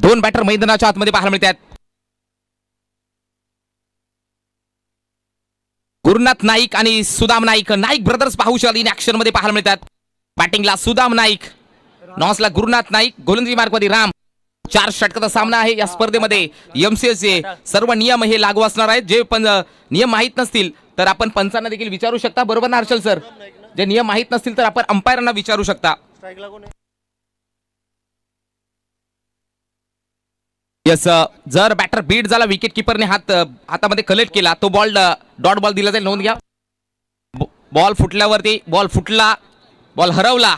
दोन बॅटर मैदानाच्या आतमध्ये पाहायला मिळतात. गुरुनाथ नाईक आणि सुदाम नाईक, नाईक ब्रदर्स पाहू शकाल इन ऍक्शन मध्ये पाहायला मिळतात. बॅटिंगला सुदाम नाईक, नॉसला गुरुनाथ नाईक, गोलंदाजी मार्कमध्ये राम. 4 षटकाचा सामना आहे या स्पर्धेमध्ये. एमसीएसचे सर्व नियम हे लागू असणार आहेत. जे पण नियम माहीत नसतील तर आपण पंचांना देखील विचारू शकता. बरोबर ना हर्षल सर? जे नियम माहीत नसतील तर आपण अंपायरांना विचारू शकता. यस, जर बॅटर बीट झाला, विकेट किपरने हातामध्ये कलेक्ट केला, तो बॉल डॉट बॉल दिला जाईल. नोंद घ्या. बॉल फुटल्यावरती, बॉल फुटला, बॉल हरवला,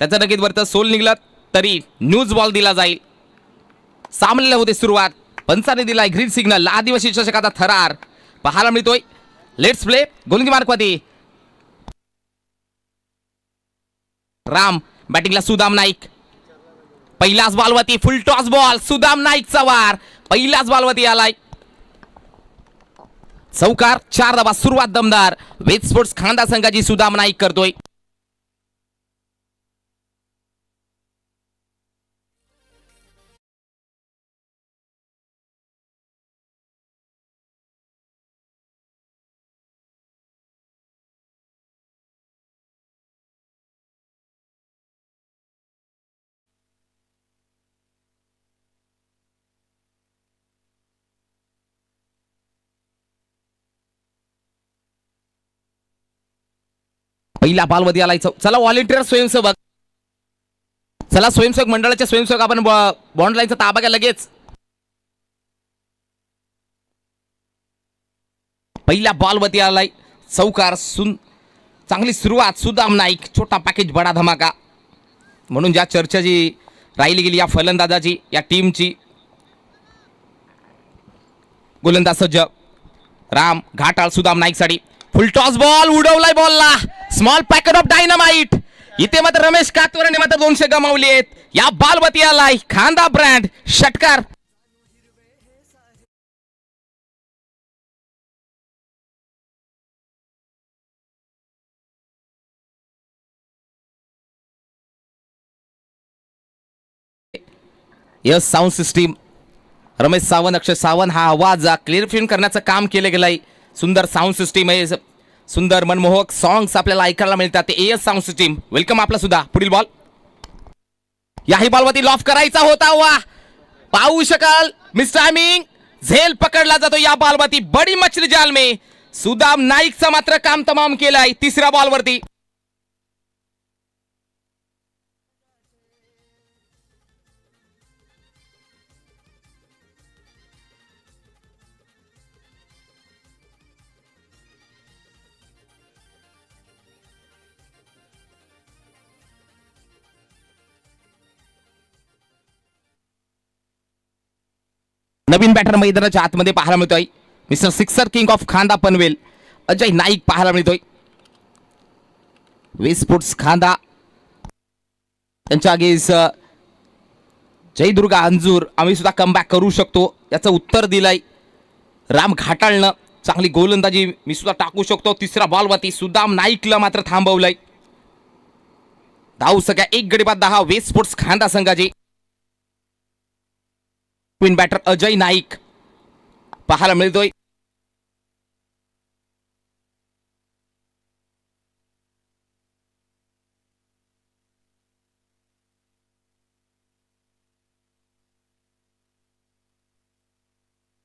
त्याचा नक्कीच वरत सोल निघला तरी न्यूज बॉल दिला जाईल. सामन्याला होते सुरुवात. पंचाने दिलाय ग्रीन सिग्नल. आदिवासी चषकाचा थरार पाहायला मिळतोय. Let's play. गोलंदाजी मार्कमध्ये राम, बॅटिंगला सुदाम नाईक. पहिलाच बॉलवरती फुल टॉस बॉल. सुदाम नाईकचा वार पहिल्याच बॉलवरती आलाय. चौकार. 4 धावा. सुरुवात दमदार वेद स्पोर्ट्स खांदा संघाची सुदाम नाईक करतोय. पहिला बॉलवरती आलाय. चला व्हॉलेंटियर स्वयंसेवक, चला स्वयंसेवक मंडळाचे स्वयंसेवक, आपण बॉन्ड लाईनचा ताबा घ्या लगेच. पहिल्या बॉलवरती आलाय चौकार. चांगली सुरुवात. सुदाम नाईक, छोटा पॅकेज बडा धमाका म्हणून ज्या चर्चा जी राहिली गेली या फलंदाजाची, या टीमची. गोलंदाज सज्ज राम, घाटाळ सुदाम नाईक साठी फुल टॉस बॉल. उडवलाय बॉलला. Small packet of dynamite. इथे मात्र रमेश कातवरने मात्र 200 गमावले आहेत. या बॉलवरती आलाय खांदा ब्रँड षटकार. Yes, sound system Ramesh Sawant, Akshay Sawant हा आवाज क्लिअर करण्याचं काम केलं गेलंय. सुंदर साऊंड सिस्टीम आहे. सुंदर मनमोहक सॉंग्स आपल्याला ऐकायला मिळतात. एएस साऊंड सिस्टीम वेलकम आपला सुद्धा. पुढील बॉल. याही बॉलवरती लॉफ करायचा होता. वा, पाहू शकाल मिस टायमिंग. झेल पकडला जातो या बॉलवरती. बडी मछली जाल में सुदाम नाईकचं मात्र काम तमाम केलंय तिसऱ्या बॉलवरती. नवीन बॅटर मैदानाच्या आतमध्ये पाहायला मिळतोय. मिस्टर सिक्सर किंग ऑफ खांदा पनवेल अजय नाईक पाहायला मिळतोय. वे स्पोर्ट्स खांदा त्यांच्या अगेन्स्ट जयदुर्गा अंजूर. आम्ही सुद्धा कमबॅक करू शकतो याचं उत्तर दिलंय राम घाटाळनं. चांगली गोलंदाजी मी सुद्धा टाकू शकतो. तिसऱ्या बॉलवरती सुदाम नाईकला मात्र थांबवलंय. धाव सगळ्या 1 गडी बाद 10 वे स्पोर्ट्स खांदा संघाची. क्वीन बॅटर अजय नाईक पाहायला मिळतोय.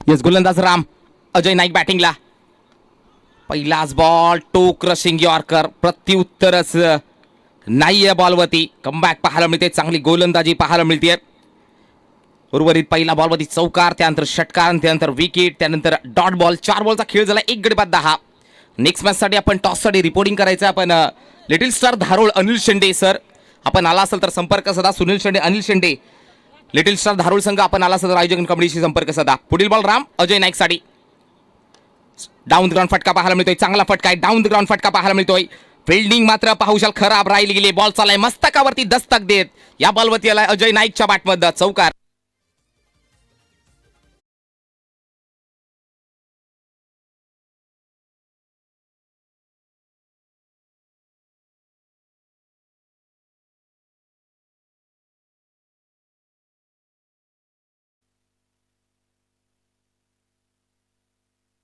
येस, गोलंदाज राम, अजय नाईक बॅटिंगला. पहिलाच बॉल टो क्रशिंग यॉर्कर. प्रत्युत्तरच नाही या बॉलवरती. कमबॅक पाहायला मिळते. चांगली गोलंदाजी पाहायला मिळते. उर्वरित पहिला बॉलवरती चौकार, त्यानंतर षटकार, त्यानंतर विकेट, त्यानंतर डॉट बॉल. 4 बॉलचा खेळ झाला. 1 गडी बाद 10. नेक्स्ट मॅच साठी आपण टॉस साठी रिपोर्टिंग करायचं. आपण little star धारोळ Anil Shende sir, आपण आला असेल तर संपर्क साधा. सुनील शेंडे, अनिल शेंडे, लिटिल स्टार धारोळ संघ. आपण आला असेल तर आयोजक कमिटीशी संपर्क साधा. पुढील बॉल राम, अजय नाईक साठी. डाऊन द ग्राउंड फटका पाहायला मिळतोय. चांगला फटका आहे. डाऊन द ग्राउंड फटका पाहायला मिळतोय. फिल्डिंग मात्र पाहू शाल खराब राहिली गेली. बॉल चालाय मस्तकावरती दस्तक देत. या बॉलवरती आलाय अजय नाईकच्या बॅटमध्ये चौकार.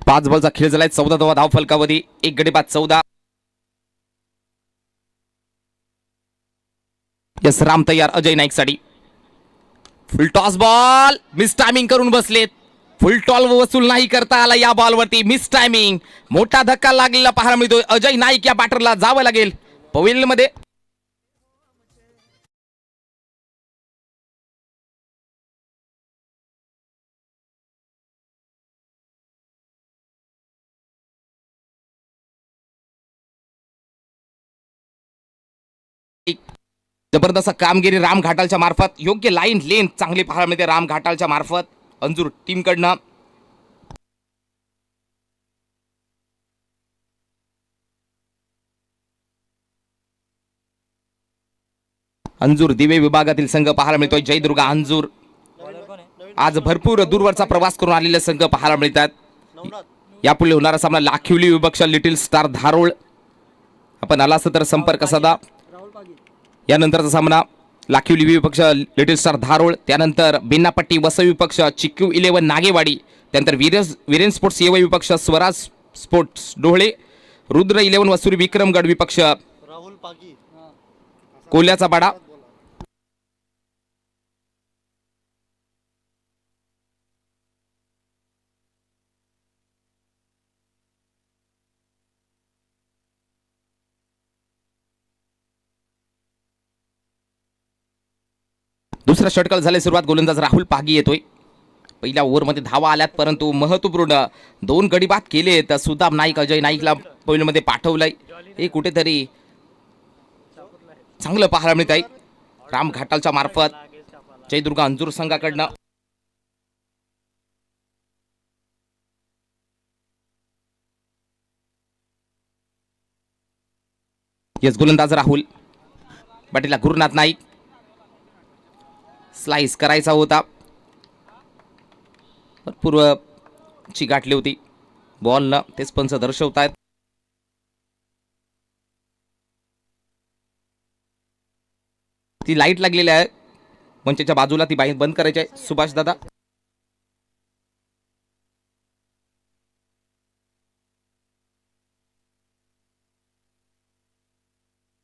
5 बॉलचा खेळ झालाय. 14 धाव फलकावधी. एक गडी बाद 14. यस राम तयार अजय नाईक साठी. Full toss ball miss timing करून बसलेत. फुल टॉल वसूल नाही करता आला या बॉलवरती. Miss timing. मोठा धक्का लागलेला पाहायला मिळतोय. अजय नाईक या बॅटरला जावं लागेल पवेल मध्ये. जबरदस्त कामगिरी राम घाटालच्या मार्फत. योग्य लाईन लेन चांगली पाहायला मिळते राम घाटालच्या मार्फत अंजूर टीम कडनं. अंजूर दिवे विभागातील संघ पाहायला मिळतोय. जयदुर्गा अंजूर आज भरपूर दूरवरचा प्रवास करून आलेले संघ पाहायला मिळतात. यापुढे होणारा सामना लाखिवली विपक्ष लिटिल स्टार धारोळ. आपण आला असं तर संपर्क साधा. यानंतरचा सामना लाखिवली विपक्ष लिटिल स्टार धारोळ. त्यानंतर बेन्नापट्टी वसई विपक्ष चिक्कू 11 नागेवाडी. त्यानंतर वीरेन स्पोर्ट्स येवई विपक्ष स्वराज स्पोर्ट्स डोहळे. रुद्र 11 वसुरी विक्रमगड विपक्ष कोल्याचा बाडा. दुसरा षटकार झाले सुरुवात. गोलंदाज राहुल पागी येतोय. पहिल्या ओव्हरमध्ये धावा आल्यात परंतु महत्वपूर्ण 2 गडी बाद केले. तर सुदाम नाईक अजय नाईकला पहिल्यामध्ये पाठवलंय. हे कुठेतरी चांगलं पाहायला मिळत आहे राम घाटालच्या मार्फत जयदुर्गा अंजूर संघाकडनं. येस गोलंदाज राहुल. पाटीला गुरुनाथ नाईक. स्लाइस करायचा होता. भरपूर ची गाठली होती बॉल न. तेच पंच दर्शवतायत. ती लाईट लागलेली आहे मंचाच्या बाजूला. ती बंद करायची आहे सुभाष दादा.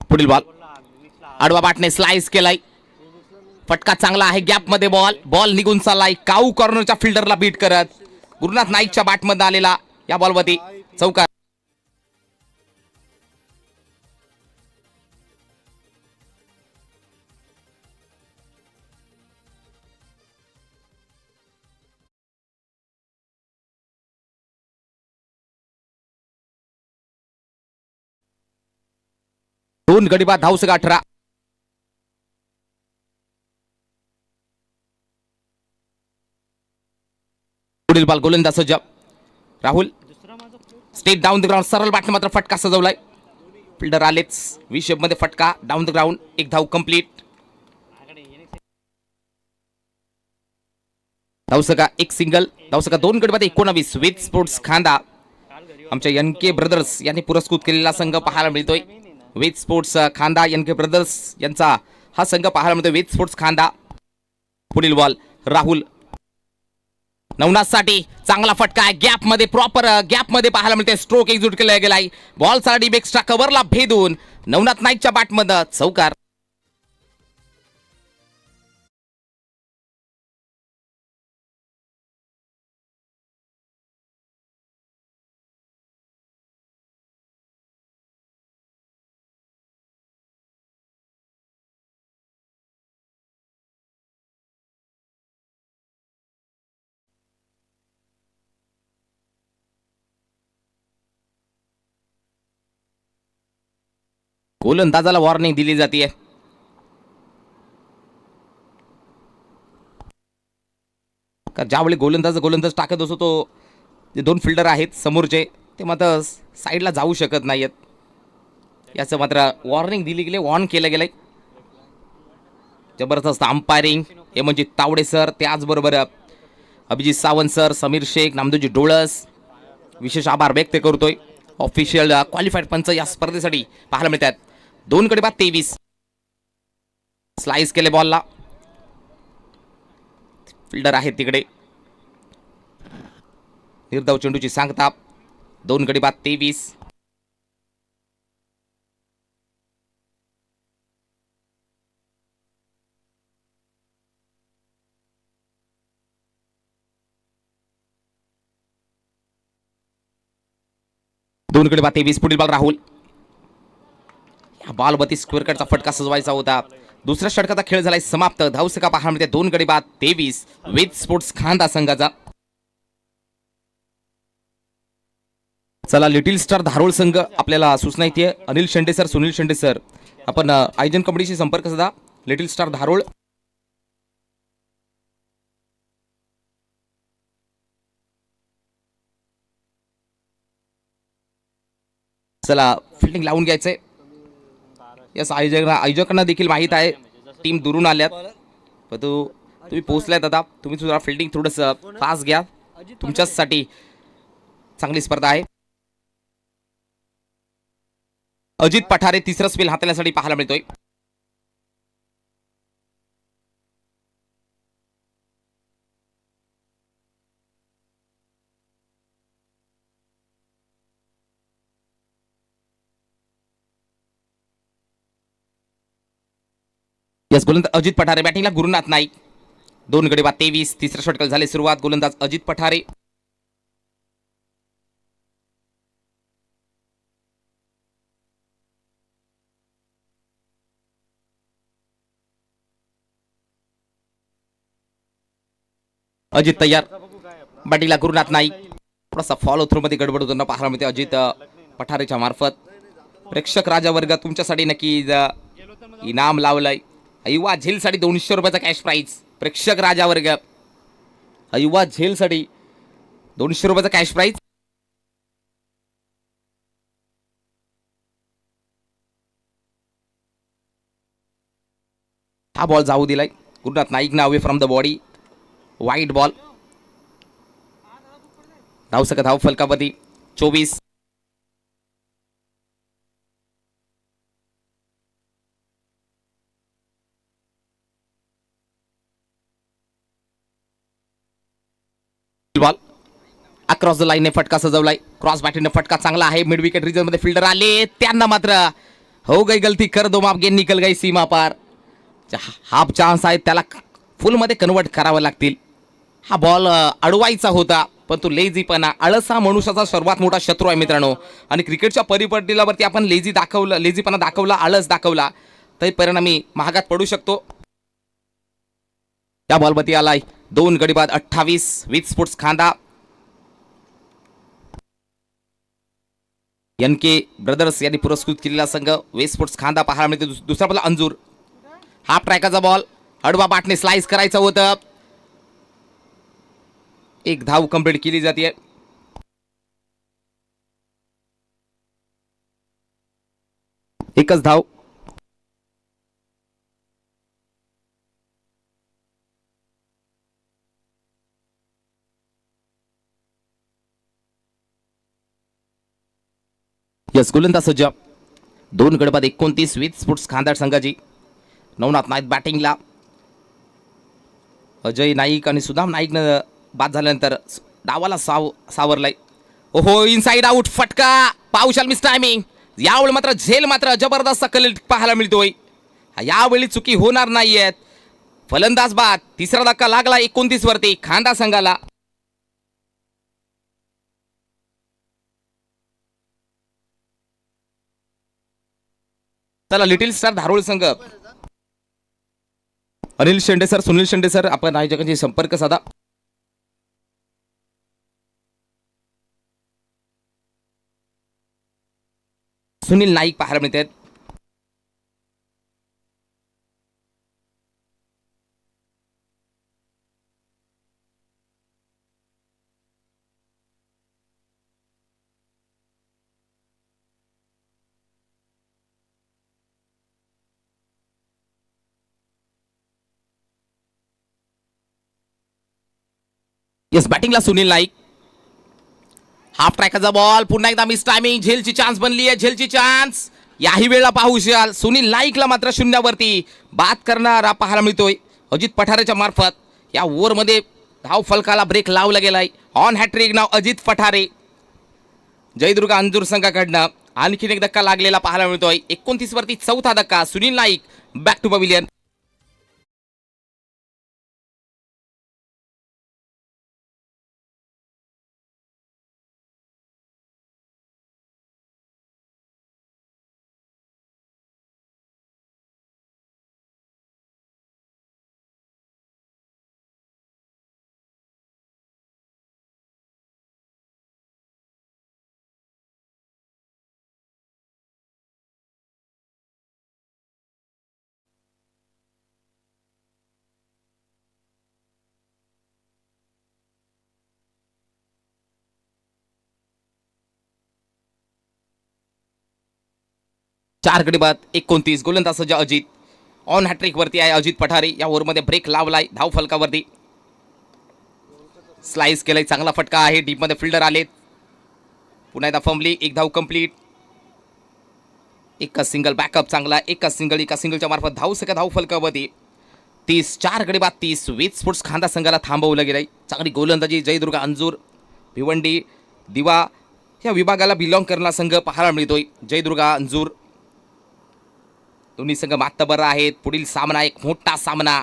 पुढील बॉल आडवा बाटने स्लाइस केलाय. फटका चांगला आहे. गॅप मध्ये बॉल निघून चाललाय. काऊ कॉर्नरच्या फिल्डरला बीट करत गुरुनाथ नाईकच्या बॅटमध्ये आलेला या बॉलवरती चौकार. दोन गडी बाद धावसंघ 18. पुढील बॉल गोलंदाज सज्ज Rahul. State down the ground. सरळ बॅटने मात्र फटका सजवलाय. फिल्डर आलेच विशेप मध्ये. फटका डाऊन द ग्राउंड. एक धाव कंप्लीट. धावसंघ एक सिंगल. धावसंघ 2 गडी बाद 19. वेद स्पोर्ट्स खांदा आमच्या एनके ब्रदर्स यांनी पुरस्कृत केलेला संघ पाहायला मिळतोय. वेद स्पोर्ट्स खांदा एनके ब्रदर्स यांचा हा संघ पाहायला मिळतोय. वेद स्पोर्ट्स खांदा. पुढील बॉल राहुल. नवनाथ साठी चांगला फटका आहे. गॅप मध्ये प्रॉपर गॅप मध्ये पाहायला मिळते. स्ट्रोक एक्झिक्यूट केला गेलाय. बॉल साठी एक्स्ट्रा कव्हरला भेदून नवनाथ नाईकच्या बॅटमध्ये चौकार. गोलंदाजाला वॉर्निंग दिली जाते. का ज्यावेळी गोलंदाज टाकत असतो तो जे 2 फिल्डर आहेत समोरचे ते मात्र साईडला जाऊ शकत नाहीत. याचं मात्र वॉर्निंग दिली गेली. वॉर्न केलं गेलंय. जबरदस्त अंपायरिंग हे म्हणजे तावडे सर. त्याचबरोबर अभिजित सावंत सर, समीर शेख, नामदेवजी डोळस विशेष आभार व्यक्त करतोय. ऑफिशियल क्वालिफाईड पंच या स्पर्धेसाठी पाहायला मिळतात. 2 गडी बाद 23. स्लाइस केले बॉलला. फिल्डर आहेत तिकडे. निर्धाव चेंडूची सांगता. 2 गडी बाद 23. दोन गडी बाद 23. पुढील बॉल राहुल. या बॉलवरती स्क्वेअर कटचा फटका सजवायचा होता. दुसऱ्या षटकाचा खेळ झालाय समाप्त. धावसंख्या पाहायला मिळते 2 गडी बाद 23 वेद स्पोर्ट्स खांदा संघाचा. चला लिटिल स्टार धारोळ संघ आपल्याला सूचना येते. अनिल शेंडे सर, सुनील शेंडे सर, आपण आयोजन कमिटीशी संपर्क साधा. Little star Dharol. चला फिल्डिंग लावून घ्यायचंय. यस, आयोजकांना देखील माहीत आहे टीम दुरून आल्यात, पण तुम्ही पोहोचल्यात आता. तुम्ही सुद्धा फिल्डिंग थोडंसं फास्ट घ्या. तुमच्यासाठी चांगली स्पर्धा आहे. अजित पठारे तिसरा स्पेल हाताळण्यासाठी पाहायला मिळतोय. यस, गोलंदाज अजित पठारे. बॅटिंगला गुरुनाथ नाईक. 2 गडी बाद 23. तिसऱ्या षटकाला झाले सुरुवात. गोलंदाज अजित पठारे. अजित तयार. बॅटिंगला गुरुनाथ नाईक. थोडासा फॉलो थ्रू मध्ये गडबड होताना पाहायला मिळते अजित पठारेच्या मार्फत. प्रेक्षक राजा वर्ग तुमच्यासाठी नक्की इनाम लावलंय. युवा झेलसाठी 200 रुपयाचा कॅश प्राईज. प्रेक्षक राजा वर्ग युवा झेलसाठी 200 रुपयाचा कॅश प्राईज. हा बॉल जाऊ दिलाय गुरुनाथ नाईक ना अवे फ्रॉम द बॉडी. वाईट बॉल. धावसंख्या धाव फलकावरती 24. बॉल अक्रॉस द लाईनने फटका सजवलाय. क्रॉस बॅटिंगने फटका चांगला आहे. मिड विकेट रिजन मध्ये फिल्डर आले, त्यांना मात्र हो गई गलती, कर दो माफ, गेम निकल गई सीमा पार. हाफ चान्स आहे, त्याला फुल मध्ये कन्वर्ट करावं लागतील. हा बॉल अडवायचा होता, पण तो लेझीपणा, आळस हा मनुष्याचा सर्वात मोठा शत्रू आहे मित्रांनो. आणि क्रिकेटच्या परिपटीलावरती आपण लेझीपणा दाखवला, आळस दाखवला, तर परिणामी महागात पडू शकतो. त्या बॉलवरती आलाय 2 गडी बाद 28 विथ स्पोर्ट्स खांदा. एनके ब्रदर्स यांनी पुरस्कृत केलेला संघ वेस्ट स्पोर्ट्स खांदा पाहायला मिळते. दुसरा बॉल अंजूर. हाफ ट्रॅकाचा बॉल अडवा बाटने स्लाइस करायचं होतं. एक धाव कंप्लीट केली जाते. एकच धाव. यस, गोलंदाज सज्ज. 2 गडी बाद 29 विथ स्पोर्ट्स खांदा संघाची. नवनाथ नाईक बॅटिंगला. अजय नाईक आणि सुदाम नाईकनं बाद झाल्यानंतर डावाला सावरलाय. ओहो, इनसाइड आउट फटका. पावशाल मिस टायमिंग. यावेळी मात्र झेल मात्र जबरदस्त कल पाहायला मिळतोय. यावेळी चुकी होणार नाहीयेत. फलंदाज बाद. तिसरा धक्का लागला 29 वरती खांदा संघाला. चला लिटिल स्टार धारोळ संघ. अनिल शेंडे सर, सुनील शेंडे सर, आपण आयोजकांशी संपर्क साधा. सुनील नाईक पाहायला मिळतात. यस, बॅटिंगला सुनील नाईक. हाफ ट्रॅकचा बॉल पुन्हा एकदा मिस टायमिंग. झेलची चान्स बनली आहे, झेलची चान्स. याही वेळेला पाहू शकाल सुनील नाईकला मात्र शून्यावरती बाद करणारा पाहायला मिळतोय अजित पठारेच्या मार्फत. या ओव्हरमध्ये धाव फलकाला ब्रेक लावला गेलाय. ऑन हॅट्रिक नाव अजित पठारे. जयदुर्ग अंजूर संघाकडनं आणखीन एक धक्का लागलेला पाहायला मिळतोय. 29 वरती चौथा धक्का. Sunil Naik back to pavilion. चार गडी बाद 29. गोलंदाज सज्ज अजित. ऑन हॅट्रिक वरती आहे अजित पठारे. या ओव्हरमध्ये ब्रेक लावलाय धाव फलकावरती. स्लाइस केलाय. चांगला फटका आहे. डीप मध्ये फिल्डर आलेत. पुन्हा एकदा फंबली. एक धाव कंप्लीट. एकच सिंगल बॅकअप चांगला. एकच सिंगल. एका सिंगलच्या मार्फत धाव सका धाव फलकावरती. 30. चार गडी बाद 30. वीज स्पोर्ट्स खांदा संघाला थांबवलं गेलंय. चांगली गोलंदाजी जयदुर्ग अंजूर भिवंडी दिवा या विभागाला बिलॉंग करणारा संघ पाहायला मिळतोय. जयदुर्ग अंजूर दोन्ही संघ मातबर आहेत. पुढील सामना एक मोठा सामना.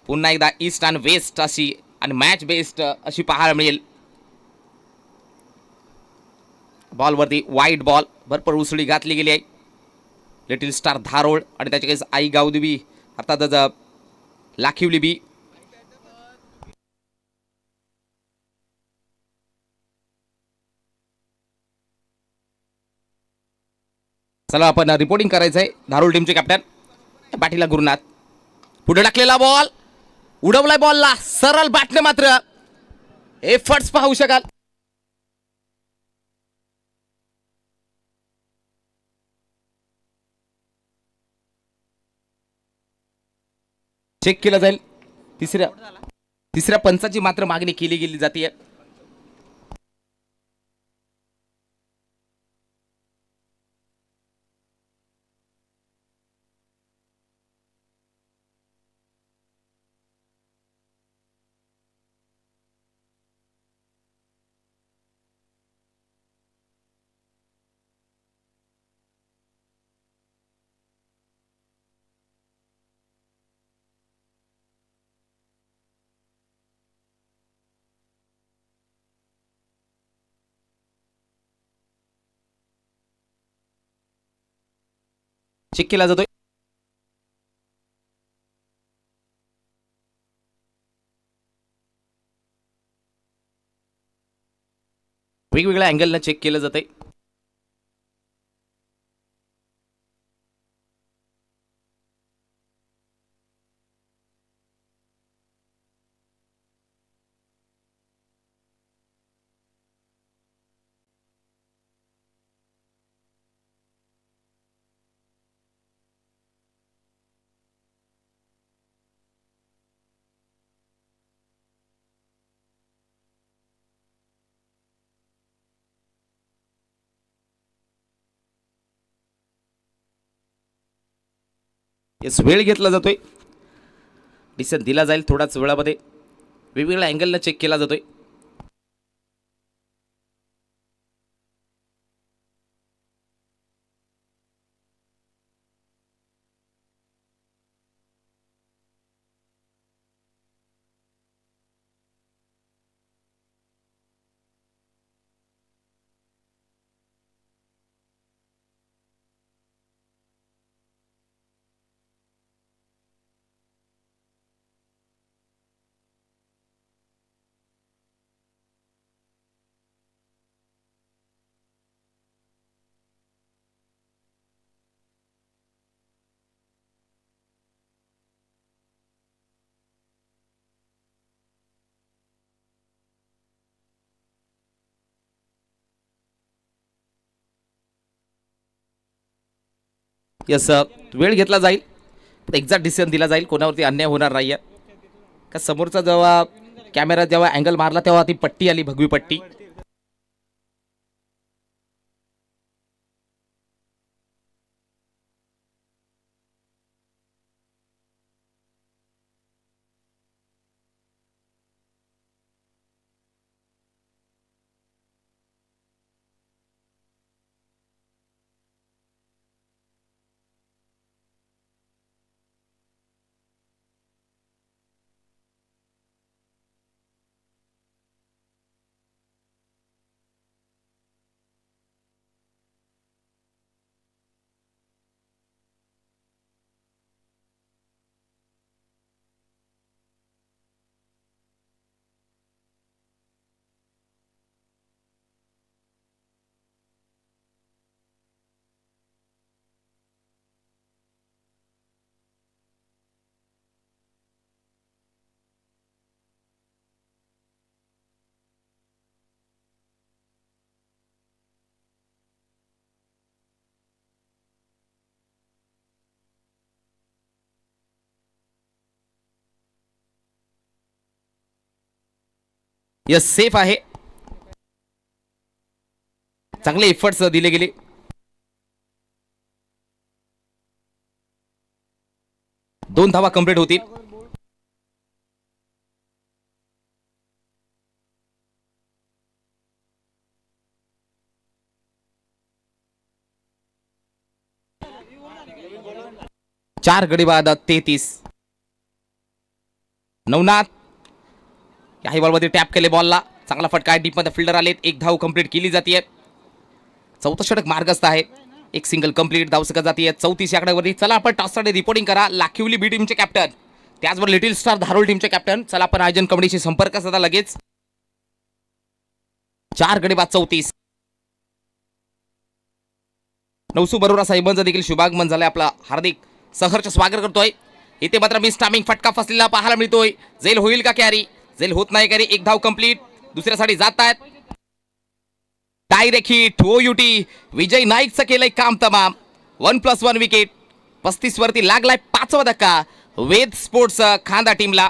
पुन्हा एकदा ईस्ट आणि वेस्ट अशी आणि मॅच बेस्ट अशी पाहायला मिळेल. बॉलवरती वाईट बॉल भरपूर उसळी घातली गेली आहे. लिटिल स्टार धारोळ आणि त्याच्या काही आई गावदेवी अर्थातच लाखिवली बी. चला आपण रिपोर्टिंग करायचं आहे. धारोळ टीमचे कॅप्टन पाटीला गुरुनाथ. पुढे टाकलेला बॉल उडवलाय. बॉलला सरळ बॅटने मात्र एफर्ट्स पाहू शकाल. चेक केलं जाईल. तिसऱ्या पंचाची मात्र मागणी केली गेली जाते. चेक केला जातोय. वेगवेगळ्या अँगलनं चेक केलं जातंय. येस वेळ घेतला जातोय. डिसिजन दिला जाईल थोड्याच वेळामध्ये. वेगवेगळ्या अँगलनं चेक केला जातोय. यस वेळ घेतला जाईल. एक्झॅक्ट डिसिजन दिला जाईल. कोणावरती अन्याय होणार नाही आहे. का समोरचा जेव्हा कॅमेरा जेव्हा अँगल मारला तेव्हा ती पट्टी आली भगवी पट्टी. यस, सेफ आहे. चांगले एफर्ट्स दिले गेले. दोन धावा कंप्लीट होतील. चार गडी बाद 33. नवनाथ याही बॉलमध्ये टॅप केले बॉलला. चांगला फटका आहे. डीपमध्ये फिल्डर आलेत. एक धाव कंप्लीट केली जाते. चौथं षटक मार्गस्थ आहे. एक सिंगल कंप्लीट धाव सकत जाते 34 या आकड्यावरती. चला आपण टॉससाठी रिपोर्टिंग करा. लाखिवली बी टीमचे कॅप्टन, त्याचबरोबर लिटिल स्टार धारोळ टीमचे कॅप्टन. चला आपण आयोजन कमिटीशी संपर्क साधा लगेच. चार गडी बाद 34. नवसू बरोरा साहेबांचा देखील शुभागमन झालंय. आपला हार्दिक सहर्ष स्वागत करतोय. इथे मात्र मिस टायमिंग फटका फसलेला पाहायला मिळतोय. जेल होईल का कॅरी? जेल होत नाही कॅरी. एक धाव कंप्लीट. दुसऱ्यासाठी जात आहेत. Direct hit. ओयुटी विजय नाईकचं केलंय काम तमाम. 1+1 विकेट. 35 वरती लागलाय 5वा धक्का वेद स्पोर्ट्स खांदा टीमला.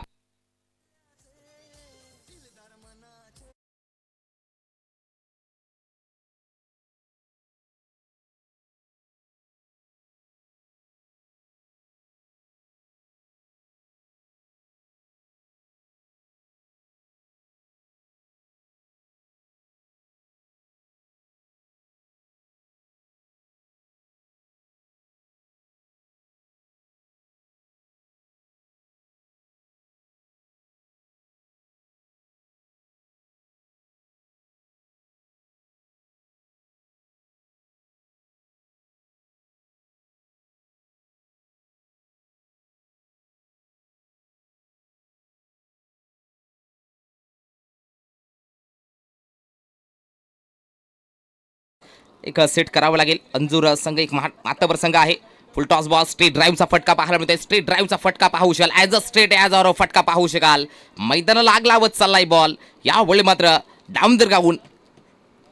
एक सेट करावं लागेल. अंजूर संघ एक मातबर संघ आहे. फुल टॉस बॉल. स्ट्रेट ड्राईव्हचा फटका पाहायला मिळतोय. स्ट्रेट ड्राईव्हचा फटका पाहू शकाल. As a straight as or फटका पाहू शकाल. मैदानाला आग लावत चाललाय बॉल. यावेळी मात्र डाऊन दर गावून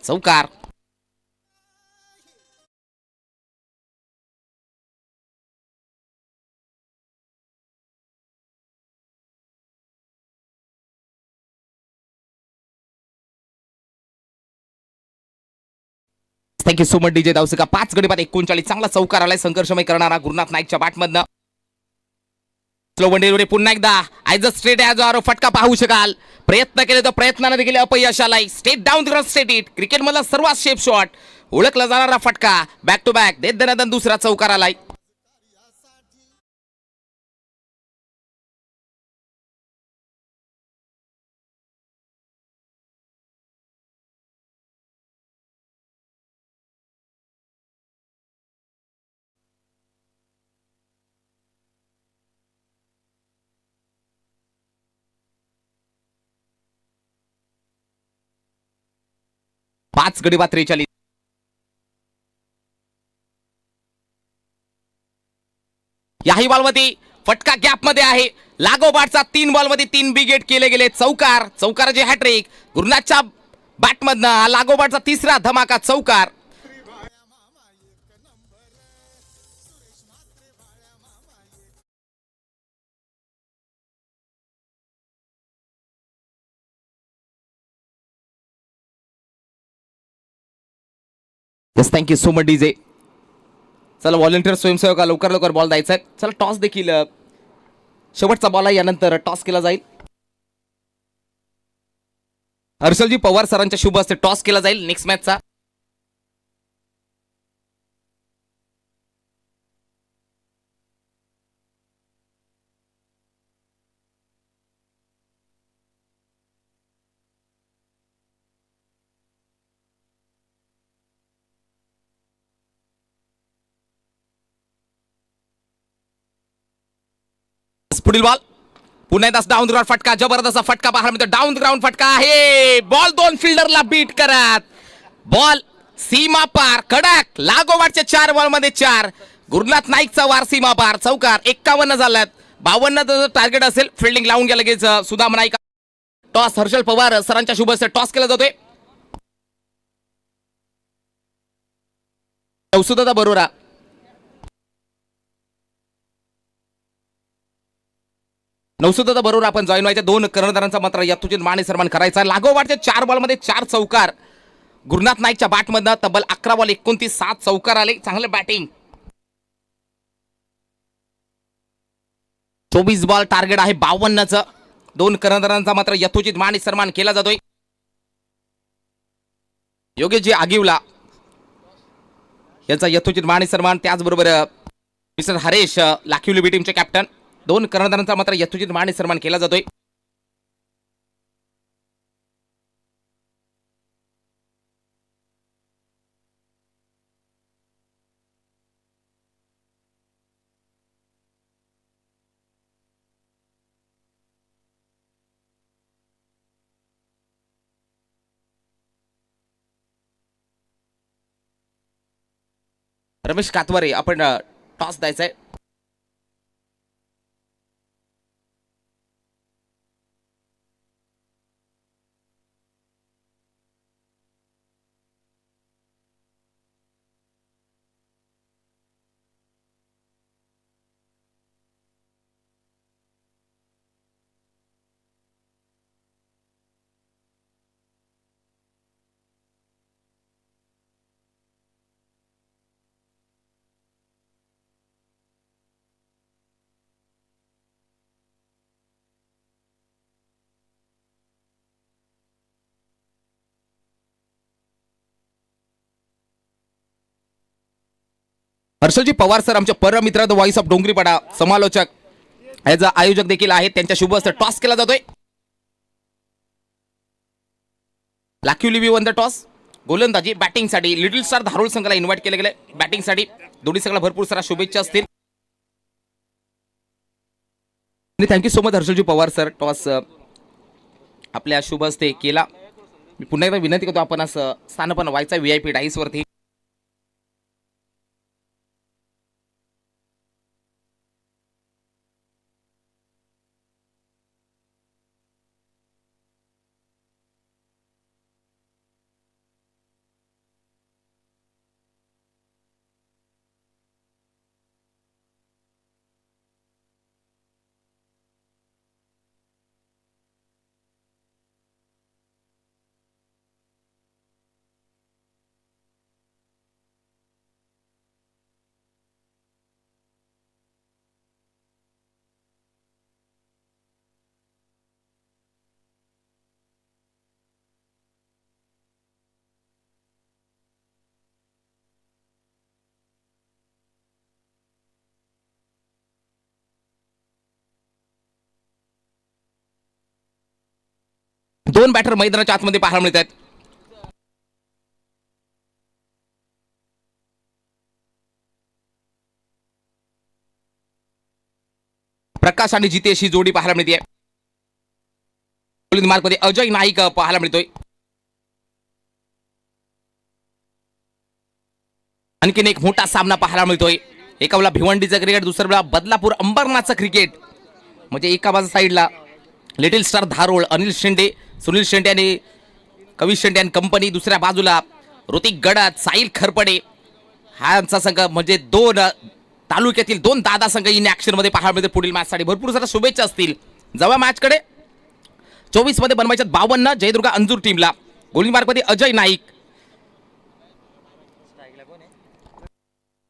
चौकार. थँक्यू सो मच डीजे दावसका. 5 गडी बाद 39. चांगला चौकार आलाय संघर्षमय करणारा गुरुनाथ नाईकच्या बॅटमधनं. स्लो वन पुन्हा एकदा as a straight as or फटका पाहू शकाल. प्रयत्न केले तर प्रयत्नाने देखील अपयश आलाय. Straight down the straight it. क्रिकेटमधला सर्वात शेप शॉट ओळखला जाणारा फटका. बॅक टू बॅक देत दनादन दुसरा चौकार आलाय. पाच गडी बाद 43. याही बॉलमध्ये फटका गॅप मध्ये आहे. लागोपाठचा 3 बॉलमध्ये 3 बिगेट केले गेले. चौकार. चौकाराची हॅट्रिक गुरुनाथच्या बॅटमधनं. लागोपाठचा तिसरा धमाका चौकार. Yes, thank you so much DJ. चला व्हॉलेंटियर स्वयंसेवक लवकर लवकर बॉल द्यायचा आहे. चला टॉस देखील शेवटचा बॉल आहे. यानंतर टॉस केला जाईल. हर्षलजी पवार सरांच्या शुभ हस्ते टॉस केला जाईल नेक्स्ट मॅचचा. पुढील बॉल पुन्हा एकदा डाऊन ग्राउंड फटका. जबरदस्त फटका पाहायला मिळतो. डाऊन ग्राउंड फटका आहे. बॉल 2 फिल्डरला बीट करत. बॉल सीमा पार. कडक लागोपाठच्या 4 बॉलमध्ये 4. गुरुनाथ नाईकचा वार सीमा पार. चौकार. 51 झाल्यात. 52 टार्गेट असेल. फिल्डिंग लावून गेलं लगेच सुदाम नाईक. टॉस हर्षल पवार सरांच्या शुभ हस्ते टॉस केला जातोय. नवसुदादा बरोरा. नवसुद्धा बरोबर आपण जॉईन व्हायच्या. 2 कर्णधारांचा मात्र यथोचित माने सन्मान करायचा. लागोपाठच्या 4 बॉलमध्ये 4 चौकार. गुरुनाथ नाईकच्या बॅटमधनं तब्बल 11 बॉल 29 7 चौकार आले. चांगलं बॅटिंग. 24 बॉल टार्गेट आहे 52चं. 2 कर्णधारांचा मात्र यथोचित माने सन्मान केला जातोय. योगेशजी आगिवला यांचा यथोचित माने सन्मान. त्याचबरोबर मिस्टर हरेश लाखिवली टीमचे कॅप्टन. 2 कर्णधारांचा मात्र यथोचित माने सन्मान केला जातोय. रमेश कातवारे आपण टॉस द्यायचा आहे. हर्षलजी पवार सर आमच्या परमित्र द व्हॉइस ऑफ डोंगरीपाडा समालोचक ॲज अ आयोजक देखील आहेत. त्यांच्या शुभ हस्ते टॉस केला जातोय. Lakhivali one the toss. गोलंदाजी बॅटिंगसाठी लिटिल स्टार धारोळ संघाला इन्व्हाइट केले गेले बॅटिंगसाठी. दोन्ही संघाला भरपूर सारा शुभेच्छा असतील. Thank you so much Harshalji Pawar sir. Toss आपल्या शुभ हस्ते केला. मी पुन्हा एकदा विनंती करतो आपण असं स्थानपण व्हायचा VIP डाईस वरती. दोन बॅटर मैदानाच्या आतमध्ये पाहायला मिळत आहेत. प्रकाश आणि जितेश ही जोडी पाहायला मिळते. मार्कमध्ये अजय नाईक पाहायला मिळतोय. आणखीन एक मोठा सामना पाहायला मिळतोय. एका वेळेला भिवंडीचं क्रिकेट, दुसऱ्या वेळेला बदलापूर अंबरनाथचं क्रिकेट. म्हणजे एका बाजू साईडला लिटिल स्टार धारोळ अनिल शेंडे, सुनील शेंडे आणि कवी शेंडे आणि कंपनी, दुसऱ्या बाजूला ऋतिक गडद, साहिल खरपडे ह्यांचा संघ. म्हणजे 2 तालुक्यातील 2 दादा संघ इन ऍक्शन मध्ये पाहायला मिळते. पुढील मॅच साठी भरपूर सारा शुभेच्छा असतील. जवळ मॅच कडे 24 मध्ये बनवायच्यात 52 जयदुर्गा अंजूर टीमला. गोलिंग मार्क मध्ये अजय नाईक.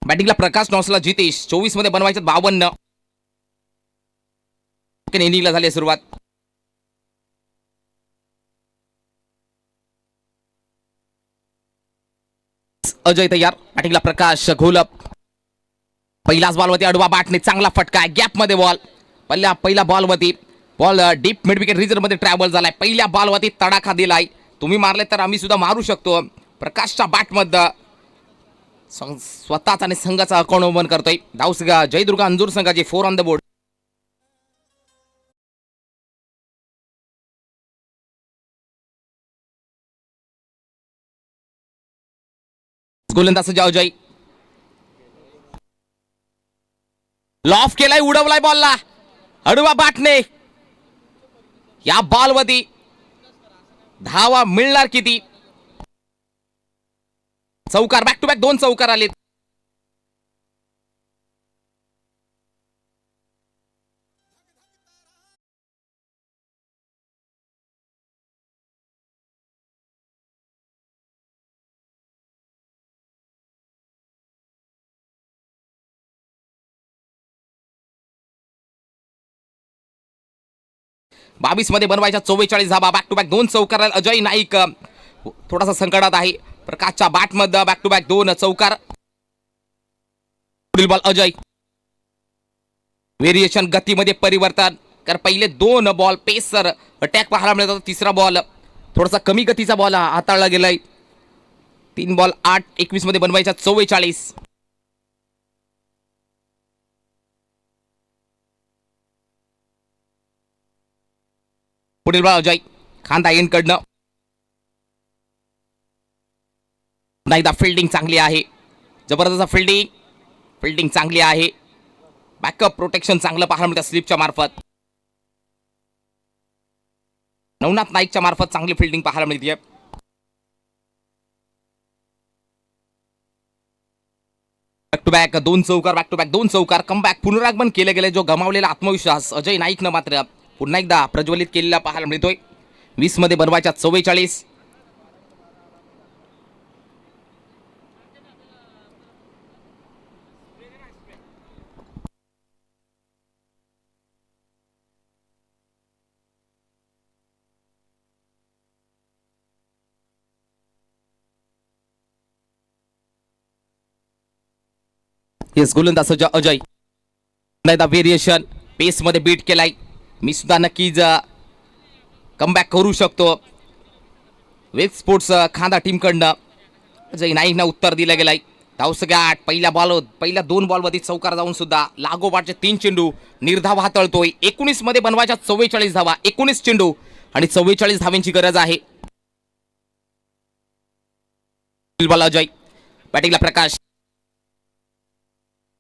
बॅटिंगला प्रकाश नॉसला जितेश. 24 मध्ये बनवायच्यात 52. इनिंगला झाली सुरुवात. अजय तयार. बॅटिंगला प्रकाश घोलप. पहिलाच बॉलवरती अडवा बॅटने चांगला फटका. गॅप मध्ये बॉल. पहिल्या बॉलवरती ball deep mid wicket region मध्ये ट्रॅव्हल झालाय. पहिल्या बॉलवरती तडाखा दिलाय. तुम्ही मारले तर आम्ही सुद्धा मारू शकतो. प्रकाशच्या बॅटमध्ये स्वतःच आणि संघाचा अकाउंट ओपन करतोय. धावसंघ जयदुर्गा अंजूर संघाचे 4 ऑन द बोर्ड. गोलंदाज अजय. लॉफ केलाय, उडवलाय बॉलला अडवा बॅटने. या बॉलवरती धावा मिळणार किती? चौकार. बॅक टू बॅक 2 चौकार आले. 22 मध्ये बनवायच्या 44 धावा. बॅक टू बॅक 2 चौकार. अजय नाईक थोडासा संकटात आहे. प्रकाशच्या बॅटमध्ये बॅक टू बॅक 2 चौकार. पुढील बॉल अजय. व्हेरिएशन गतीमध्ये परिवर्तन, कारण पहिले 2 बॉल पेसर अटॅक पाहायला मिळत होता. तिसरा बॉल थोडासा कमी गतीचा बॉल हाताळला गेलाय. 3 बॉल 8-21 मध्ये बनवायच्या 44. पुढील बॉल अजय. खांदा एंड कडनं. नाहीदा फिल्डिंग चांगली आहे. जबरदस्त फिल्डिंग चांगली आहे. बॅकअप प्रोटेक्शन चांगलं पाहायला मिळतं स्लिपच्या मार्फत. नवनाथ नाईकच्या मार्फत चांगली फिल्डिंग पाहायला मिळते. बॅक टू बॅक 2 चौकार. बॅक टू बॅक 2 चौकार. कमबॅक पुनरागमन केले गेले. जो गमावलेला आत्मविश्वास अजय नाईकनं मात्र पुन्हा एकदा प्रज्वलित केलेला पाहायला मिळतोय. 20 मध्ये बनवायच्या 44. येस गोलंदाज अजय. नाहीदा व्हेरिएशन पेस मध्ये बीट केलाय. मी सुद्धा नक्कीच कमबॅक करू शकतो. वेब स्पोर्ट्स खांदा टीमकडनं अजय नाईकनं उत्तर दिलं गेलंय. धावसगाट पहिल्या 2 बॉलवरती चौकार जाऊन सुद्धा लागोपाठचे 3 चेंडू निर्धाव हाताळतोय. 19 मध्ये बनवायच्या 44 धावा. 19 चेंडू आणि 44 धावांची गरज आहे. बॉल अजय. बॅटिंगला प्रकाश.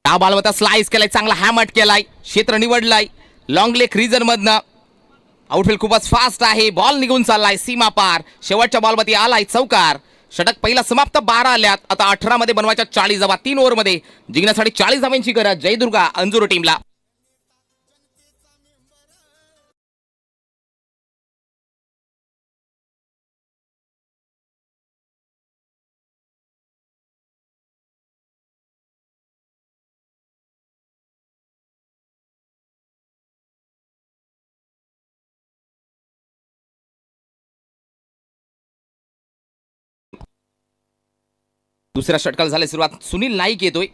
या बॉलवर स्लाइस केलाय. चांगला हॅमट केलाय. क्षेत्र निवडलाय. लॉंग लेग रिजन मधनं. आउटफील्ड खूपच फास्ट आहे. बॉल निघून चाललाय सीमा पार. शेवटच्या बॉलवरती आलाय चौकार. षटक पहिला समाप्त. 12 आल्यात. आता 18 मध्ये बनवायच्या 40 धावा. 3 ओव्हर मध्ये जिंकण्यासाठी 40 धावांची गरज जयदुर्गा अंजुर टीमला. दुसऱ्या षटकाला झाली सुरुवात. सुनील नाईक येतोय.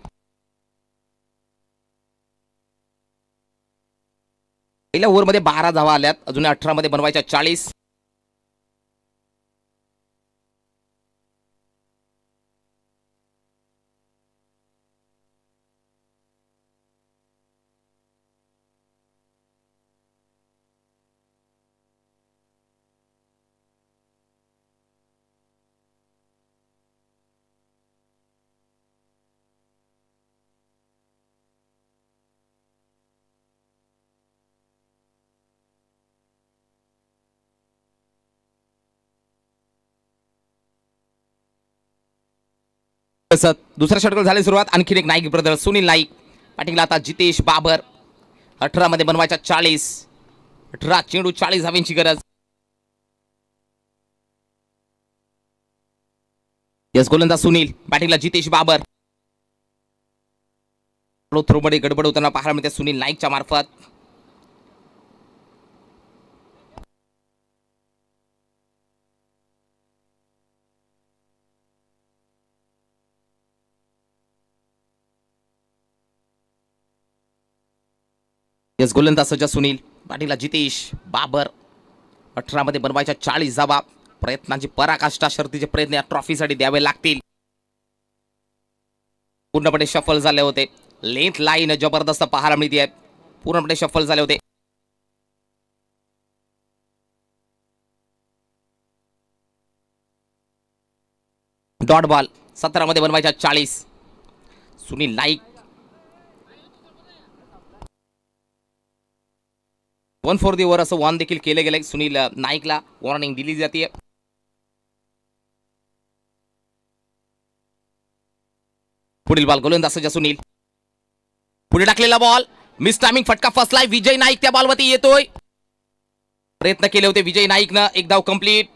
पहिल्या ओव्हरमध्ये 12 धावा आल्यात. अजून 18 मध्ये बनवायच्या 40. दुसऱ्या षटकाला झाली सुरुवात. आणखीन एक नाईक ब्रदर सुनील नाईक. बॅटिंगला आता जितेश बाबर. 18 मध्ये बनवायच्या 40. 18 चेंडू 40 धावांची गरज. यस गोलंदाज सुनील. बॅटिंगला जितेश बाबर. थ्रो मध्ये गडबड होताना पाहायला मिळते सुनील नाईकच्या मार्फत. यस गोलंदाज सुनील. बॅटिंगला जितेश बाबर. 18 मध्ये बनवायच्या 40 धावा. प्रयत्नांची पराकाष्ठा. शर्तीचे प्रयत्न या ट्रॉफीसाठी द्यावे लागतील. पूर्णपणे शफल झाले होते. लेंथ लाईन जबरदस्त पाहायला मिळते. पूर्णपणे शफल झाले होते. Dot ball. 17 मध्ये बनवायच्या 40. Sunil Naik. 1 for the over असं वॉर्न देखील केले गेले. सुनील नाईकला वॉर्निंग दिली जाते. पुढील बॉल गोलंदाज सुनील. पुढे टाकलेला बॉल मिस टायमिंग. फटका फसलाय. विजय नाईक त्या बॉलवरती येतोय. प्रयत्न केले होते विजय नाईकनं. एक धाव कंप्लीट.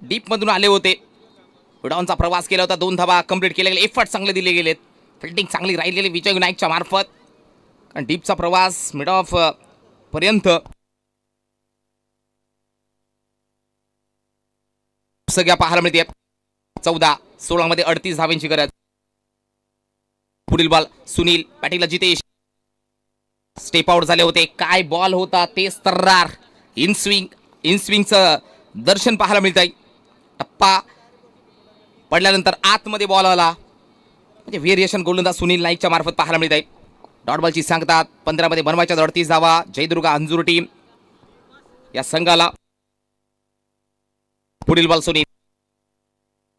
डीप मधून आले होते. डाऊनचा प्रवास केला होता. 2 धावा कंप्लीट केले गेले. एफर्ट चांगले दिले गेलेत. फिल्डिंग चांगली राहिलेली विजय नाईकच्या मार्फत. कारण डीपचा प्रवास मिड ऑफ पर्यंत सगळ्या पाहायला मिळते. 14-16 मध्ये 38 धावांची गरज. पुढील बॉल सुनील बॅटिंगला जितेश. स्टेप आउट झाले होते. काय बॉल होता तेच तर्रार. इन स्विंगचं दर्शन पाहायला मिळत आहे. टप्पा पडल्यानंतर आतमध्ये बॉल आला म्हणजे व्हेरिएशन गोलंदाज सुनील नाईकच्या मार्फत पाहायला मिळत आहे. डॉट बॉलची सांगतात 15 मध्ये बनवायच्या 38 धावा. जयदुर्ग अंजूर टीम या संघाला. पुढील बॉल सुनील.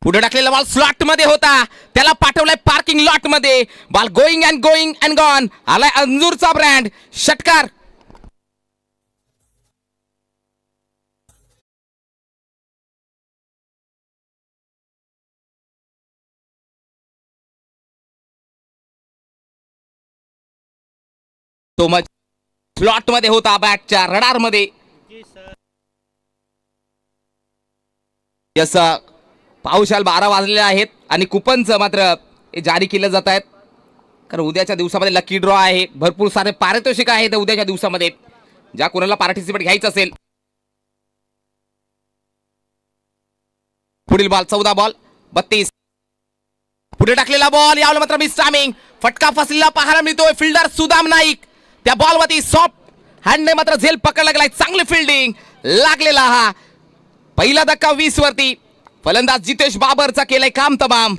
पुढे टाकलेला बॉल स्लॉट मध्ये होता. त्याला पाठवलाय पार्किंग लॉट मध्ये. Ball going and gone. आलाय अंजूरचा ब्रँड. षटकार. तो मच स्लॉट मध्ये होता बॅटच्या रडार मध्ये. यस पावसाल 12 वाजलेले आहेत आणि कुपनचं मात्र हे जारी केलं जात आहेत. कारण उद्याच्या दिवसामध्ये लकी ड्रॉ आहे. भरपूर सारे पारितोषिक आहेत उद्याच्या दिवसामध्ये ज्या कोणाला पार्टिसिपेट घ्यायचं असेल. पुढील बॉल 14 बॉल 32. पुढे टाकलेला बॉल यावला मात्र मिस टायमिंग. फटका फसलेला पाहायला मिळतोय. फिल्डर सुदाम नाईक त्या बॉलवरती सॉफ्ट हँडने मात्र झेल पकडला गेलाय. चांगली फिल्डिंग लागलेला हा पहिला धक्का 20 वरती. फलंदाज जितेश बाबरचा केलाय काम तमाम.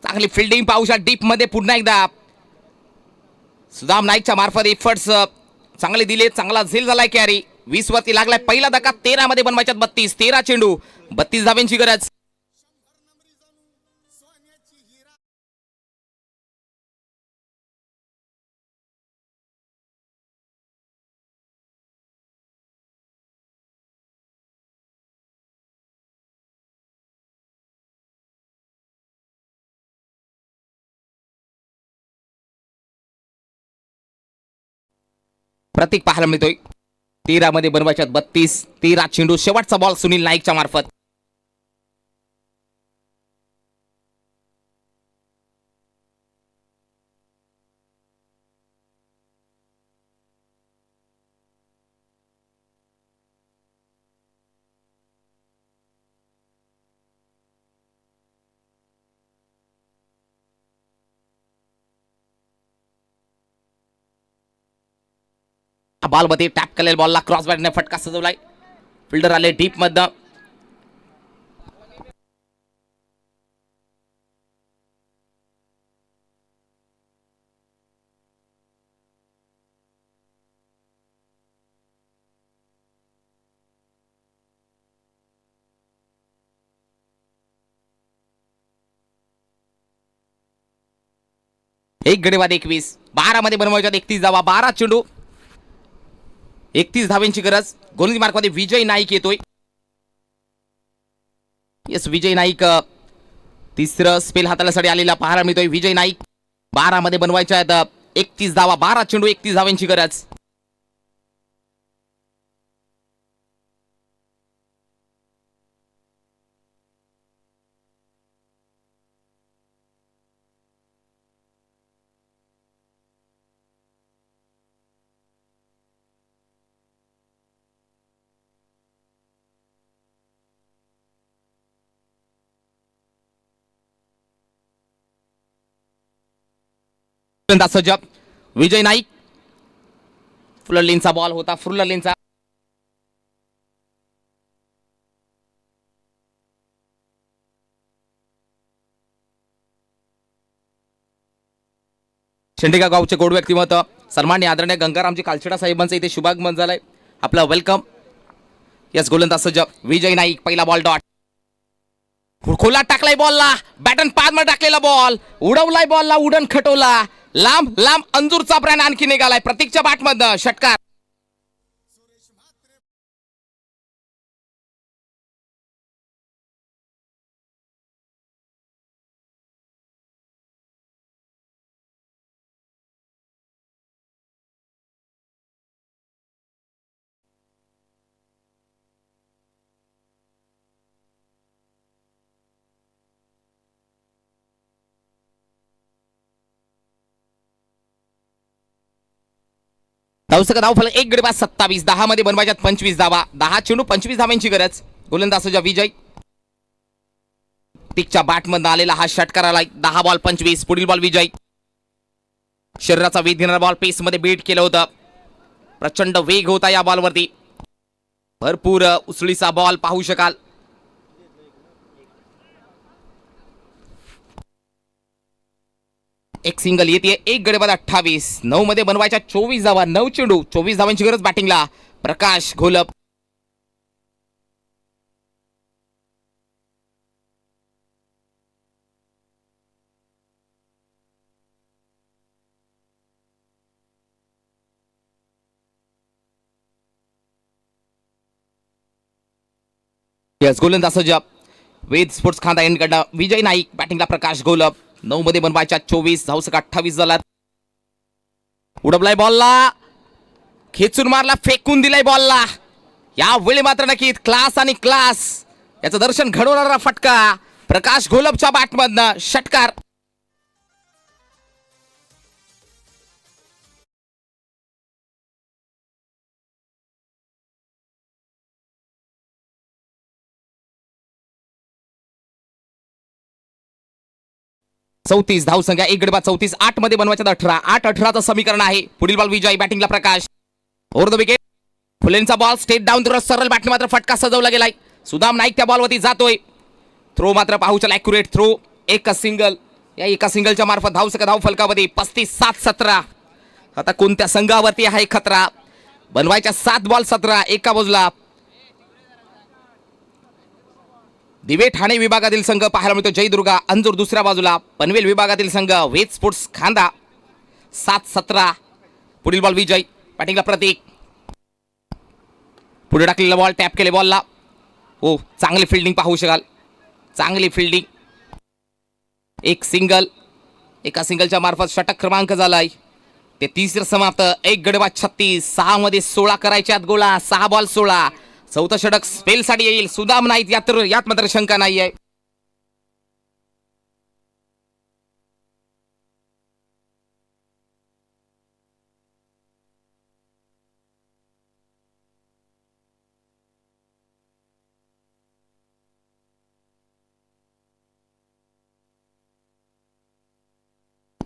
चांगली फिल्डिंग पाहूशा डीप मध्ये. पुन्हा एकदा सुदाम नाईकच्या मार्फत एफर्ट्स चांगले दिले. चांगला झेल झालाय कॅरी. 20 वरती लागलाय पहिला धक्का. 13 मध्ये बनवायच्यात 32. 13 चेंडू 32 धाव्यांची गरज. प्रतीक पाहायला मिळतोय. 13 मध्ये बनवायच्यात 32. 13 चेंडू. शेवटचा बॉल सुनील नाईकच्या मार्फत. बॉल मध्ये टॅप केलेल्या बॉलला क्रॉस बॅटने फटका सजवलाय. फिल्डर आले डीप मधनं. एक गडी बाद 21. 12 मध्ये बनवायच्यात 31 धावा. 12 चेंडू 31 धाव्यांची गरज. गोलंदाजी मार्कमध्ये विजय नाईक येतोय. येस विजय नाईक तिसरं स्पेल हाताळण्यासाठी आलेला पाहायला मिळतोय. विजय नाईक 12 मध्ये बनवायच्या आहेत 31 धावा. 12 चेंडू 31 धाव्यांची गरज. सज्ज विजय नाईक. फुलर लेनचा बॉल होता. फुलर लेनचा शेंडेगाव गावचे गोड व्यक्तिमत्व सन्मान्य आदरणीय गंगारामजी कालछेडा साहेबांचं इथे शुभागमन झालंय. आपलं वेलकम. यस गोलंदाज सज्ज विजय नाईक. पहिला बॉल डॉट. खोला टाकलाय बॉलला. बॅटन पाद मध्ये टाकलेला बॉल. उडवलाय बॉलला. उडण खटवला. लांब लांब अंजूरचा ब्रँड आणखी निघालाय. प्रतीकच्या बॅटमधनं षटकार. धावसक धावफलक 1 गडी बाद 27. 10 मध्ये बनवायच्यात 25 धावा. 10 चेंडू 25 धाव्यांची गरज. गोलंदाज विजय प्रतीकच्या बॅटमधून आलेला हा षटकार आलाय. 10 बॉल 25. पुढील बॉल विजय. शरीराचा वेग देणारा बॉल पेस मध्ये बीट केलं होतं. प्रचंड वेग होता या बॉलवरती. भरपूर उसळीचा बॉल पाहू शकाल. एक सिंगल येते. एक गडी बाद 28. 9 मध्ये बनवायच्या 24 धावा. 9 चेंडू 24 धावांची गरज बॅटिंगला. प्रकाश घोलप. यस गोलंदाज सज्ज. वेद स्पोर्ट्स खांदा यांकडनं विजय नाईक. बॅटिंगला प्रकाश घोलप. 9 मध्ये बनवायच्या 24. धावसंख्या 28 झाला. उडवलाय बॉलला. खेचून मारला. फेकून दिलाय बॉलला. यावेळी मात्र नक्कीच क्लास आणि क्लास याचं दर्शन घडवणारा फटका प्रकाश घोलपच्या बॅटमधनं. षटकार. चौतीस धावसंख्या. एक गडी बाद 34. 8 मध्ये बनवायच्या 18. 8-18चं समीकरण आहे. पुढील बॉल विजय. बॅटिंगला प्रकाश. Over the wicket. फुलेंचा बॉल स्टेट डाऊन थ्रो. सरळ बॅटने मात्र फटका सजवला गेलाय. सुदाम नाईक त्या बॉलवरती जातोय. थ्रो मात्र पाहू चला. Accurate throw. एक सिंगल. या एका सिंगलच्या मार्फत धावसंख्या धाव फलकामध्ये 35-7-17. आता कोणत्या संघावरती आहे खतरा. बनवायच्या 7 बॉल 17. एका बाजूला दिवे ठाणे विभागातील संघ पाहायला मिळतो जयदुर्गा अंजूर. दुसऱ्या बाजूला पनवेल विभागातील संघ वेद स्पोर्ट्स खांदा. 7-17. पुढील बॉल विजय. बॅटिंगला प्रतीक. पुढे टाकलेला बॉल. टॅप केले बॉलला. हो चांगली फिल्डिंग पाहू शकाल. चांगली फिल्डिंग. एक सिंगल. एका सिंगलच्या मार्फत षटक क्रमांक झालाय. ते तिसरं समाप्त. एक गडी बाद 36. 6 मध्ये 16 करायच्यात गोळा. 6 बॉल 16. चौथं षटक स्पेलसाठी येईल. सुदाम नाईक यात मात्र शंका नाही आहे.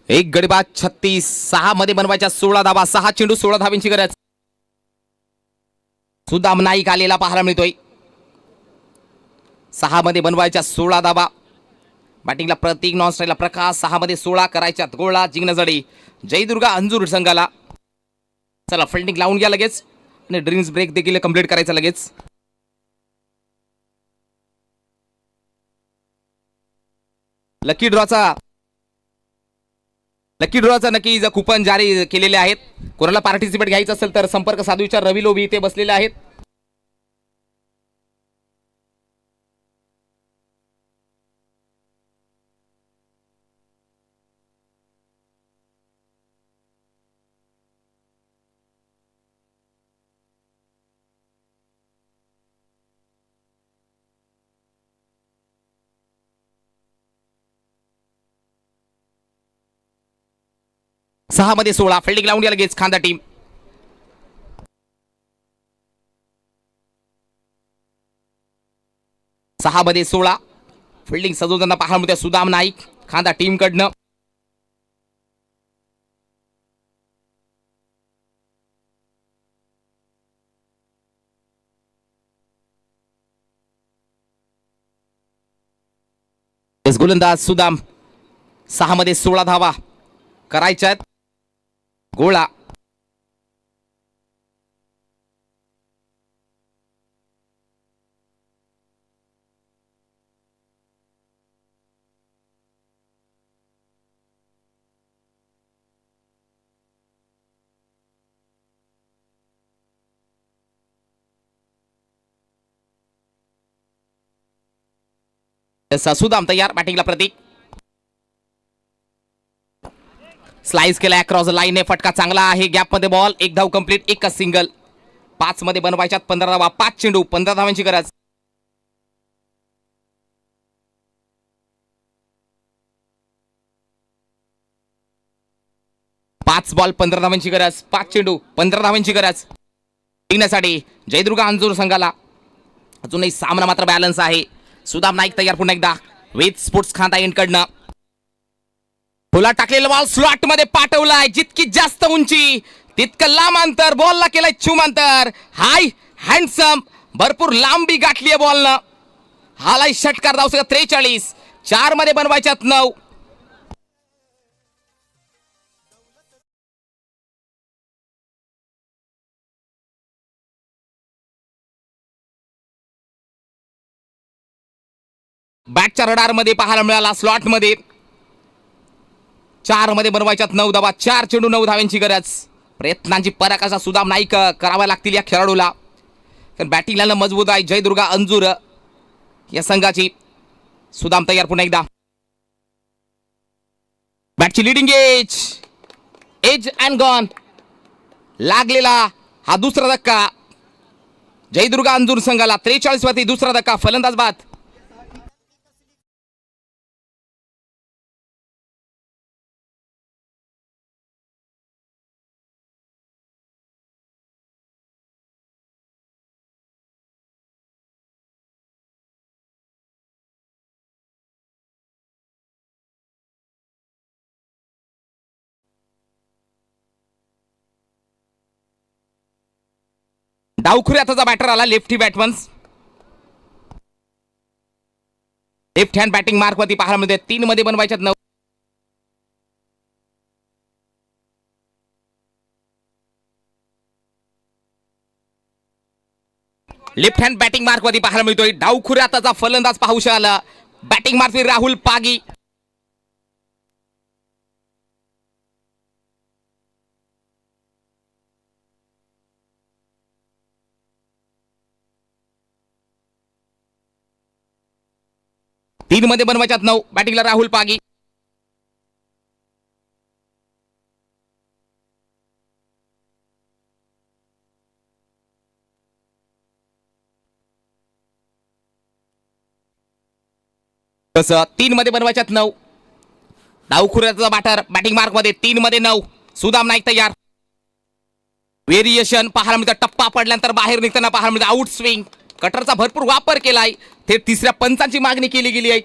एक गडी बाद 36. 6 मध्ये बनवायच्या 16 धावा. 6 चेंडू 16 धावांची गरज. सुदाम नाईक आलेला पाहायला मिळतोय. 6 मध्ये बनवायच्या 16 धावा. बॅटिंगला प्रतीक. नॉन स्ट्राईकला प्रकाश. 6 मध्ये 16 करायच्यात गोळा. जिंकण्यासाठी जयदुर्गा अंजूर संघाला. चला फिल्डिंग लावून घ्या लगेच आणि ड्रिंक्स ब्रेक देखील कंप्लीट करायचा लगेच. लकी ड्रॉचा नक्की कुपन जारी केलेले आहेत. कोणाला पार्टिसिपेट घ्यायचं असेल तर संपर्क साधू. विचार. रवी लोभी इथे बसलेले आहेत. सहा मध्ये 16. फिल्डिंग लावून घ्या लगेच खांदा टीम. सहा मध्ये 16. फिल्डिंग सजवताना पाहायला मिळते सुदाम नाईक खांदा टीम कडनं. गोलंदाज सुदाम. 6 मध्ये 16 धावा करायच्यात गोळा. सुदाम तयार. बॅटिंगला प्रतीक. स्लाइस केला अक्रॉस लाईन. फटका चांगला आहे. गॅप मध्ये बॉल. एक धाव कंप्लीट. एकच सिंगल. 5 मध्ये बनवायच्यात 15 धावा. 5 चेंडू 15 धावांची गरज. पाच बॉल 15 धावांची गरज. 5 चेंडू 15 धावांची गरज जिंकण्यासाठी जयदुर्गा अंजूर संघाला. अजूनही सामना मात्र बॅलन्स आहे. सुदाम नाईक तयार. पुन्हा एकदा वेद स्पोर्ट्स खांदा एंडकडनं फुला टाकलेला बॉल स्लॉट मध्ये पाठवलाय. जितकी जास्त उंची तितकं लांब अंतर. बॉलला केलाय चुमांतर. हाय हँडसम भरपूर लांबी गाठली आहे बॉलनं. हालाय षटकार धावसंख्या 43. 4 मध्ये बनवायच्यात 9. बॅटच्या रडार मध्ये पाहायला मिळाला स्लॉट मध्ये. 4 मध्ये बनवायच्यात 9 धावा. 4 चेंडू 9 धाव्यांची गरज. प्रयत्नांची पराकाशा सुदाम नाईक कराव्या लागतील या खेळाडूला. तर बॅटिंगला मजबूत आहे जयदुर्गा अंजूर या संघाची. सुदाम तयार पुन्हा एकदा. बॅटची लिडिंग एज अँड गॉन. लागलेला हा दुसरा धक्का जयदुर्गा अंजूर संघाला. 43 वरती दुसरा धक्का. फलंदाज बाद. डावखुऱ्याचा बॅटर आला. Lefty batsman. Left hand batting mark वरती पाहायला मिळते. 3 मध्ये बनवायच्यात 9. लेफ्ट हँड बॅटिंग मार्क वरती पाहायला मिळतोय. डावखुऱ्याचा फलंदाज पाहू शकाल. Batting mark Rahul Pagi. तीन मध्ये बनवायच्यात 9. बॅटिंगला राहुल पागी. तसं 3 मध्ये बनवायच्यात 9. डावखुऱ्याचा बॅटर बॅटिंग मार्क मध्ये. 3 मध्ये 9. सुदाम नाईक तयार. व्हेरिएशन पाहायला मिळतं. टप्पा पडल्यानंतर बाहेर निघताना पाहायला मिळतं. Out swing. कटरचा भरपूर वापर केलाय. ते तिसऱ्या पंचांची मागणी केली गेली आहे.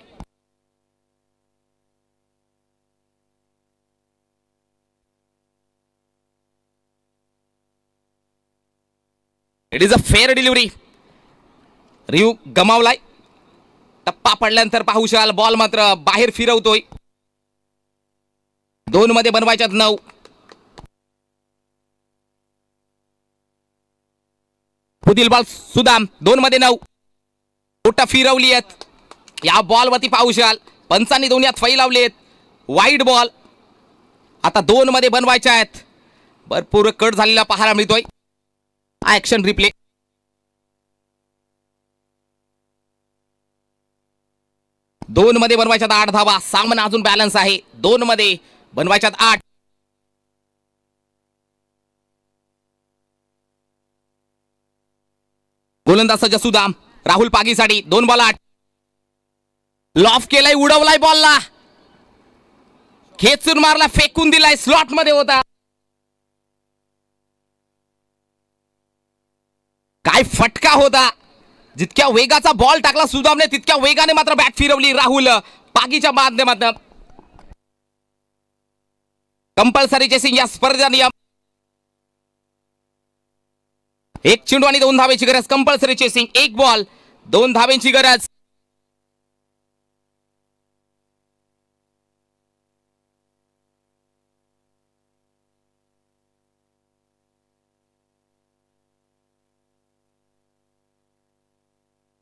It is a fair delivery. Review गमावलाय. टप्पा पडल्यानंतर पाहू शकाल बॉल मात्र बाहेर फिरवतोय. 2 मध्ये बनवायच्यात 9. पुढील बॉल सुदाम. 2 मध्ये 9. मोठा फिरवली आहेत. या बॉल वरती पाहू शकाल पंचांनी दोन्ही हात फै लावले आहेत. Wide ball. आता 2 मध्ये बनवायच्या आहेत. भरपूर कट झालेला पाहायला मिळतोय. Action replay. दोन मध्ये बनवायच्यात 8 धावा. सामना अजून बॅलन्स आहे. 2 मध्ये बनवायच्यात 8. गोलंदाज सज्ज सुदाम. राहुल पागीसाठी 2 बॉल 8. लॉफ केलाय. उडवलाय बॉलला. खेचून मारला. फेकून दिलाय. स्लॉट मध्ये होता. काय फटका होता. जितक्या वेगाचा बॉल टाकला सुदामने तितक्या वेगाने मात्र बॅट फिरवली राहुल पागीच्या माध्यमातून. कंपल्सरी चेसिंग या स्पर्धेचा नियम. 1 चेंडू आणि 2 धावेची गरज. Compulsory chasing. 1 बॉल 2 धावेची गरज.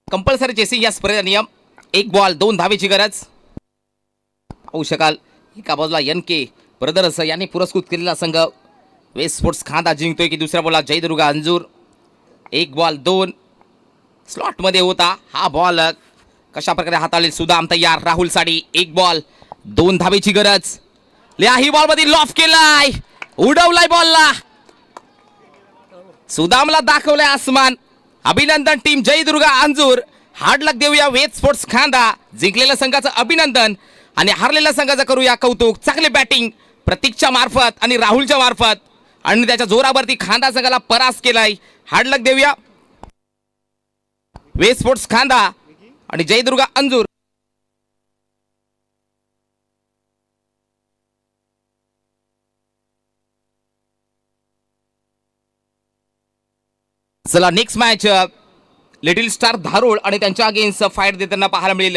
कंपल्सरी चेसिंग या स्पर्धेचा नियम. 1 बॉल 2 धावेची गरज. पाहू शकाल एका बाजूला NK ब्रदर्स यांनी पुरस्कृत केलेला संघ वेस्ट स्पोर्ट्स खांदा जिंकतोय की दुसऱ्या बॉलला जयदुर्गा अंजूर. 1 बॉल 2 स्लॉट मध्ये होता. हा बॉल कशा प्रकारे हाताळेल सुदाम तयार. राहुल साठी 1 बॉल 2 धावेची गरज. ही बॉल मध्ये लॉफ केलाय. उडवलाय बॉलला. सुदामला दाखवलाय आसमान. अभिनंदन टीम जयदुर्गा अंजूर. हार्ड लक देऊया वेद स्पोर्ट्स खांदा. जिंकलेल्या संघाचं अभिनंदन आणि हारलेल्या संघाचं करूया कौतुक. चांगले बॅटिंग प्रतीकच्या मार्फत आणि राहुलच्या मार्फत आणि त्याच्या जोरावरती खांदा संघाला परास केलाय. हार्ड लक देऊया वेद स्पोर्ट्स खांदा आणि जयदुर्गा अंजूर. चला नेक्स्ट मॅच लिटिल स्टार धारोळ आणि त्यांच्या अगेन्स्ट फाईट देताना पाहायला मिळेल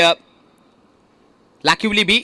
लाकिवली बी